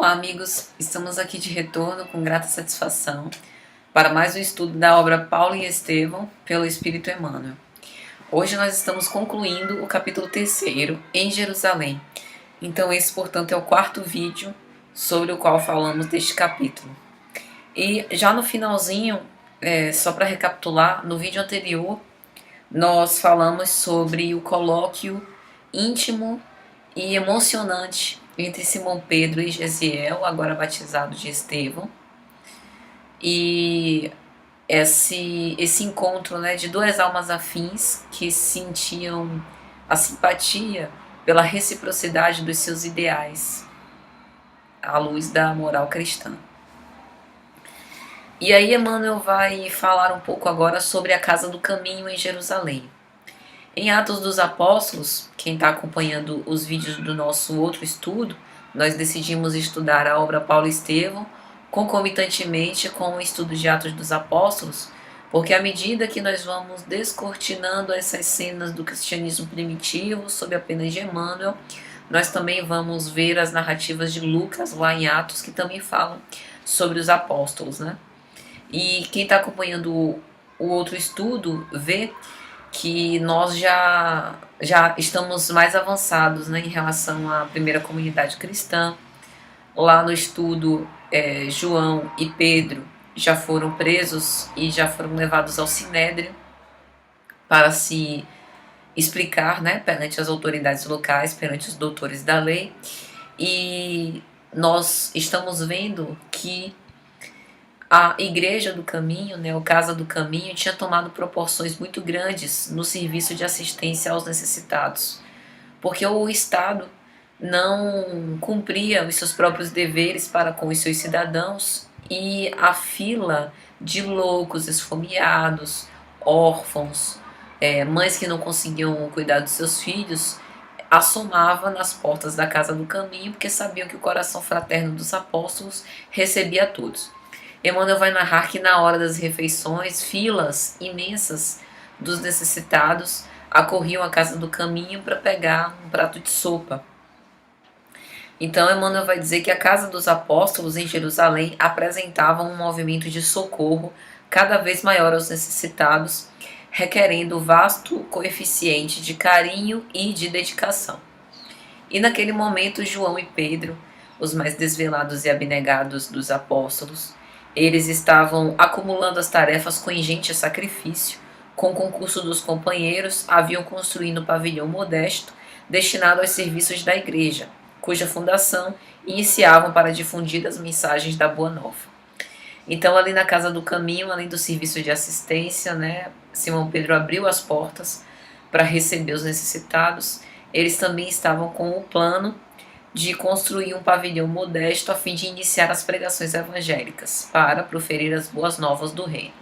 Olá, amigos! Estamos aqui de retorno com grata satisfação para mais um estudo da obra Paulo e Estevão pelo Espírito Emmanuel. Hoje nós estamos concluindo o capítulo 3º, em Jerusalém. Então esse, portanto, é o quarto vídeo sobre o qual falamos deste capítulo. E já no finalzinho, só para recapitular, no vídeo anterior nós falamos sobre o colóquio íntimo e emocionante entre Simão Pedro e Gesiel, agora batizado de Estevão, e esse encontro, de duas almas afins que sentiam a simpatia pela reciprocidade dos seus ideais à luz da moral cristã. E aí Emmanuel vai falar um pouco agora sobre a Casa do Caminho em Jerusalém. Em Atos dos Apóstolos, quem está acompanhando os vídeos do nosso outro estudo, nós decidimos estudar a obra Paulo e Estevão concomitantemente com o estudo de Atos dos Apóstolos, porque à medida que nós vamos descortinando essas cenas do cristianismo primitivo sob a pena de Emmanuel, nós também vamos ver as narrativas de Lucas lá em Atos, que também falam sobre os apóstolos, E quem está acompanhando o outro estudo vê que nós já estamos mais avançados em relação à primeira comunidade cristã. Lá no estudo, João e Pedro já foram presos e já foram levados ao Sinédrio para se explicar perante as autoridades locais, perante os doutores da lei. E nós estamos vendo que a Igreja do Caminho, a Casa do Caminho, tinha tomado proporções muito grandes no serviço de assistência aos necessitados, porque o Estado não cumpria os seus próprios deveres para com os seus cidadãos e a fila de loucos, esfomeados, órfãos, mães que não conseguiam cuidar dos seus filhos, assomava nas portas da Casa do Caminho, porque sabiam que o coração fraterno dos apóstolos recebia a todos. Emmanuel vai narrar que na hora das refeições, filas imensas dos necessitados acorriam à Casa do Caminho para pegar um prato de sopa. Então Emmanuel vai dizer que a Casa dos Apóstolos em Jerusalém apresentava um movimento de socorro cada vez maior aos necessitados, requerendo vasto coeficiente de carinho e de dedicação. E naquele momento João e Pedro, os mais desvelados e abnegados dos apóstolos, eles estavam acumulando as tarefas com ingente sacrifício. Com o concurso dos companheiros, haviam construído um pavilhão modesto destinado aos serviços da igreja, cuja fundação iniciavam para difundir as mensagens da Boa Nova. Então, ali na Casa do Caminho, além do serviço de assistência, Simão Pedro abriu as portas para receber os necessitados. Eles também estavam com o plano de construir um pavilhão modesto a fim de iniciar as pregações evangélicas, para proferir as boas novas do reino.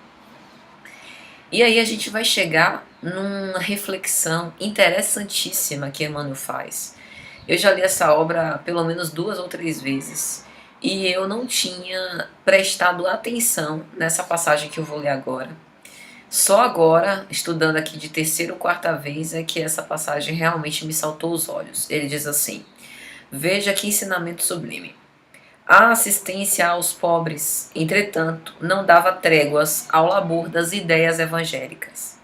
E aí a gente vai chegar numa reflexão interessantíssima que Emmanuel faz. Eu já li essa obra pelo menos 2 ou 3 vezes, e eu não tinha prestado atenção nessa passagem que eu vou ler agora. Só agora, estudando aqui de 3ª ou 4ª vez, é que essa passagem realmente me saltou os olhos. Ele diz assim: veja que ensinamento sublime. A assistência aos pobres, entretanto, não dava tréguas ao labor das ideias evangélicas.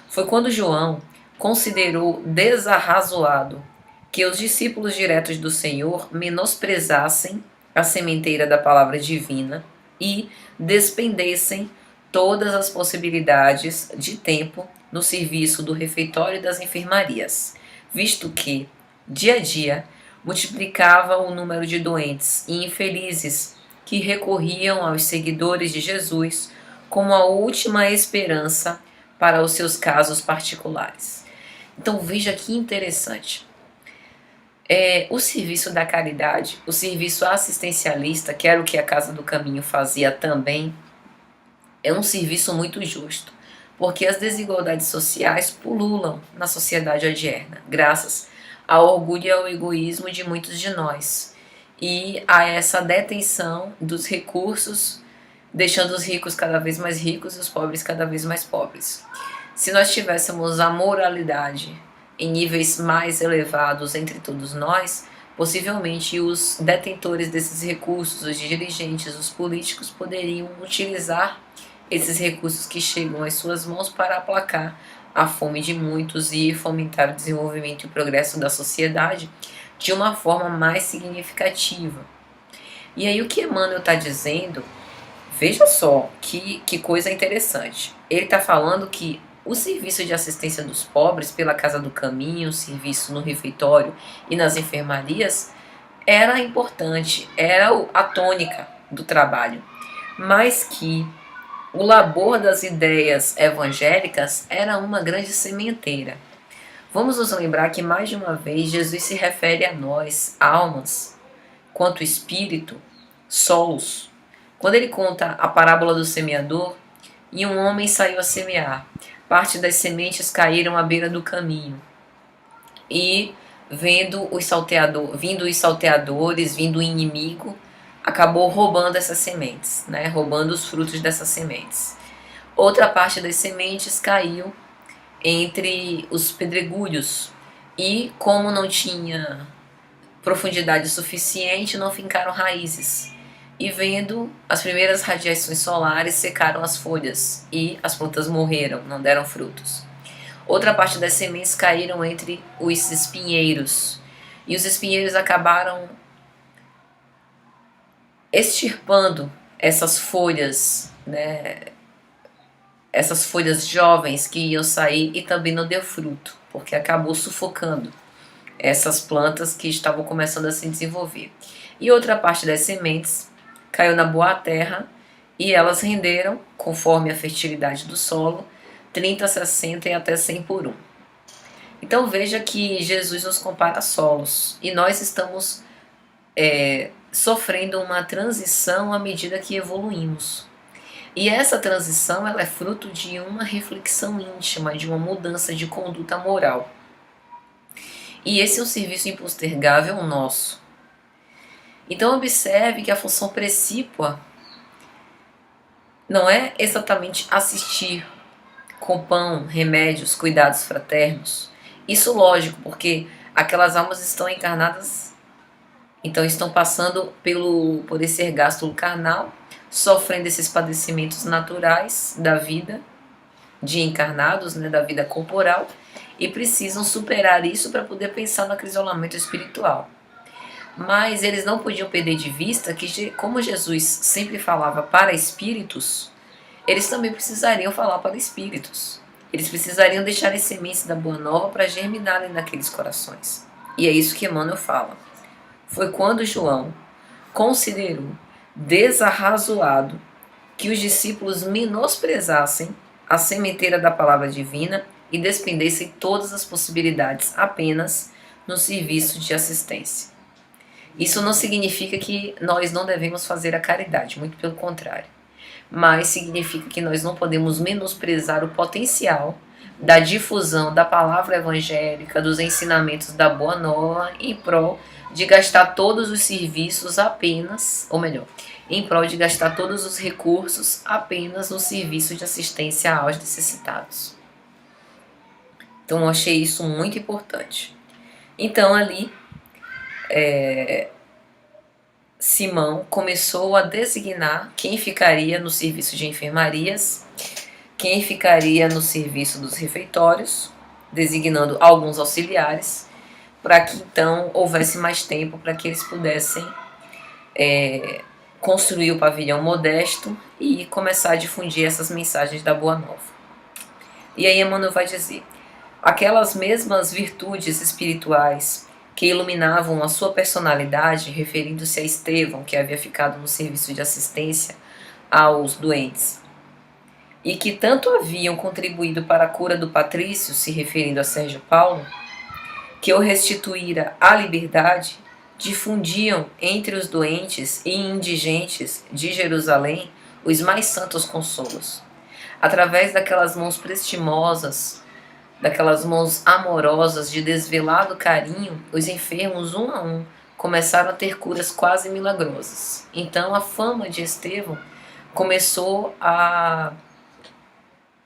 Foi quando João considerou desarrazoado que os discípulos diretos do Senhor menosprezassem a sementeira da palavra divina e despendessem todas as possibilidades de tempo no serviço do refeitório e das enfermarias, visto que, dia a dia, multiplicava o número de doentes e infelizes que recorriam aos seguidores de Jesus como a última esperança para os seus casos particulares. Então veja que interessante. O serviço da caridade, o serviço assistencialista, que era o que a Casa do Caminho fazia também, é um serviço muito justo, porque as desigualdades sociais pululam na sociedade odierna, graças ao orgulho e ao egoísmo de muitos de nós, e a essa detenção dos recursos, deixando os ricos cada vez mais ricos e os pobres cada vez mais pobres. Se nós tivéssemos a moralidade em níveis mais elevados entre todos nós, possivelmente os detentores desses recursos, os dirigentes, os políticos, poderiam utilizar esses recursos que chegam às suas mãos para aplacar a fome de muitos e fomentar o desenvolvimento e o progresso da sociedade de uma forma mais significativa. E aí o que Emmanuel está dizendo, veja só que coisa interessante. Ele está falando que o serviço de assistência dos pobres pela Casa do Caminho, o serviço no refeitório e nas enfermarias, era importante, era a tônica do trabalho, mas que o labor das ideias evangélicas era uma grande sementeira. Vamos nos lembrar que mais de uma vez Jesus se refere a nós, almas, quanto espírito, solos. Quando ele conta a parábola do semeador, e um homem saiu a semear. Parte das sementes caíram à beira do caminho. E vindo os salteadores, vindo o inimigo, acabou roubando essas sementes, né? Roubando os frutos dessas sementes. Outra parte das sementes caiu entre os pedregulhos e, como não tinha profundidade suficiente, não fincaram raízes. E vendo as primeiras radiações solares, secaram as folhas e as plantas morreram, não deram frutos. Outra parte das sementes caíram entre os espinheiros, e os espinheiros acabaram extirpando essas folhas, né? Essas folhas jovens que iam sair, e também não deu fruto, porque acabou sufocando essas plantas que estavam começando a se desenvolver. E outra parte das sementes caiu na boa terra, e elas renderam, conforme a fertilidade do solo, 30, 60 e até 100 por 1. Então veja que Jesus nos compara a solos, e nós estamos sofrendo uma transição à medida que evoluímos. E essa transição ela é fruto de uma reflexão íntima, de uma mudança de conduta moral. E esse é um serviço impostergável nosso. Então observe que a função precípua não é exatamente assistir com pão, remédios, cuidados fraternos. Isso lógico, porque aquelas almas estão encarnadas, então estão passando por esse ergástulo carnal, sofrendo esses padecimentos naturais da vida de encarnados, né, da vida corporal, e precisam superar isso para poder pensar no acrisolamento espiritual. Mas eles não podiam perder de vista que, como Jesus sempre falava para espíritos, eles também precisariam falar para espíritos. Eles precisariam deixar as sementes da Boa Nova para germinarem naqueles corações. E é isso que Emmanuel fala. Foi quando João considerou desarrazoado que os discípulos menosprezassem a sementeira da palavra divina e despendessem todas as possibilidades apenas no serviço de assistência. Isso não significa que nós não devemos fazer a caridade, muito pelo contrário. Mas significa que nós não podemos menosprezar o potencial da difusão da palavra evangélica, dos ensinamentos da Boa Nova, em prol de gastar todos os serviços apenas, ou melhor, em prol de gastar todos os recursos apenas no serviço de assistência aos necessitados. Então eu achei isso muito importante. Então ali Simão começou a designar quem ficaria no serviço de enfermarias, quem ficaria no serviço dos refeitórios, designando alguns auxiliares, para que então houvesse mais tempo para que eles pudessem construir o pavilhão modesto e começar a difundir essas mensagens da Boa Nova. E aí Emmanuel vai dizer: aquelas mesmas virtudes espirituais que iluminavam a sua personalidade, referindo-se a Estevão, que havia ficado no serviço de assistência aos doentes, e que tanto haviam contribuído para a cura do patrício, se referindo a Sérgio Paulo, que o restituíra à liberdade, difundiam entre os doentes e indigentes de Jerusalém os mais santos consolos. Através daquelas mãos prestimosas, daquelas mãos amorosas de desvelado carinho, os enfermos, um a um, começaram a ter curas quase milagrosas. Então a fama de Estevão começou a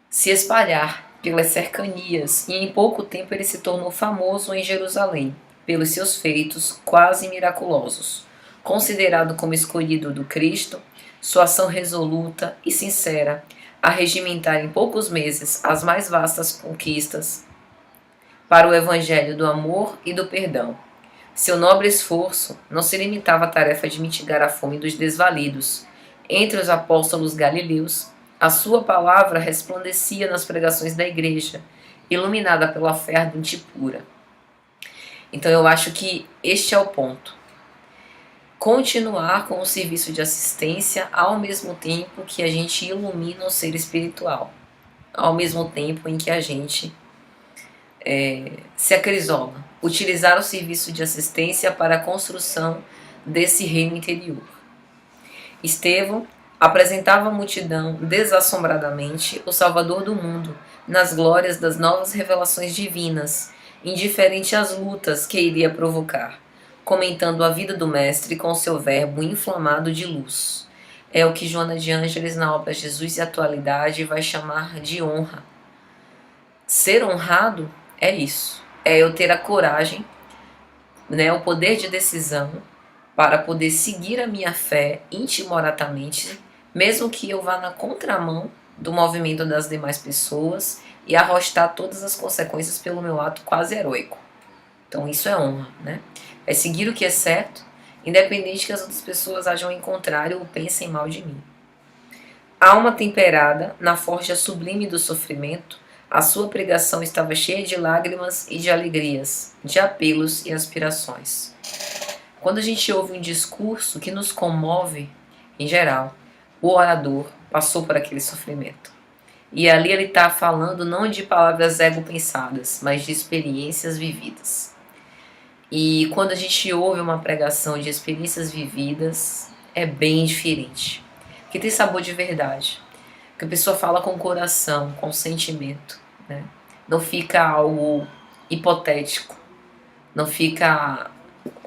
se espalhar pelas cercanias, e em pouco tempo ele se tornou famoso em Jerusalém. pelos seus feitos quase miraculosos. Considerado como escolhido do Cristo, sua ação resoluta e sincera a regimentar em poucos meses as mais vastas conquistas para o evangelho do amor e do perdão. Seu nobre esforço não se limitava à tarefa de mitigar a fome dos desvalidos. Entre os apóstolos galileus, a sua palavra resplandecia nas pregações da igreja, iluminada pela fé ardente e pura. Então eu acho que este é o ponto. Continuar com o serviço de assistência ao mesmo tempo que a gente ilumina o ser espiritual. Ao mesmo tempo em que a gente se acrisola. Utilizar o serviço de assistência para a construção desse reino interior. Estevão apresentava à multidão desassombradamente o Salvador do mundo nas glórias das novas revelações divinas, indiferente às lutas que iria provocar, comentando a vida do Mestre com seu verbo inflamado de luz. É o que Joana de Ângeles, na obra Jesus e Atualidade, vai chamar de honra. Ser honrado é isso, é eu ter a coragem, o poder de decisão para poder seguir a minha fé intimoratamente, mesmo que eu vá na contramão do movimento das demais pessoas e arrostar todas as consequências pelo meu ato quase heróico. Então isso é honra, É seguir o que é certo, independente que as outras pessoas ajam em contrário ou pensem mal de mim. Alma temperada na forja sublime do sofrimento, a sua pregação estava cheia de lágrimas e de alegrias, de apelos e aspirações. Quando a gente ouve um discurso que nos comove, em geral, o orador passou por aquele sofrimento. E ali ele está falando não de palavras ego-pensadas, mas de experiências vividas. E quando a gente ouve uma pregação de experiências vividas, é bem diferente. Porque tem sabor de verdade. Porque a pessoa fala com o coração, com o sentimento. Não fica algo hipotético. Não fica...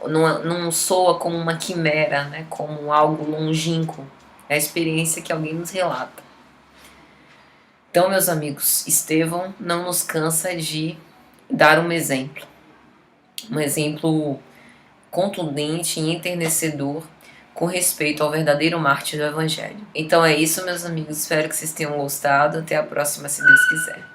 Não soa como uma quimera, como algo longínquo. É a experiência que alguém nos relata. Então, meus amigos, Estevão não nos cansa de dar um exemplo contundente e enternecedor com respeito ao verdadeiro mártir do Evangelho. Então é isso, meus amigos, espero que vocês tenham gostado. Até a próxima, se Deus quiser.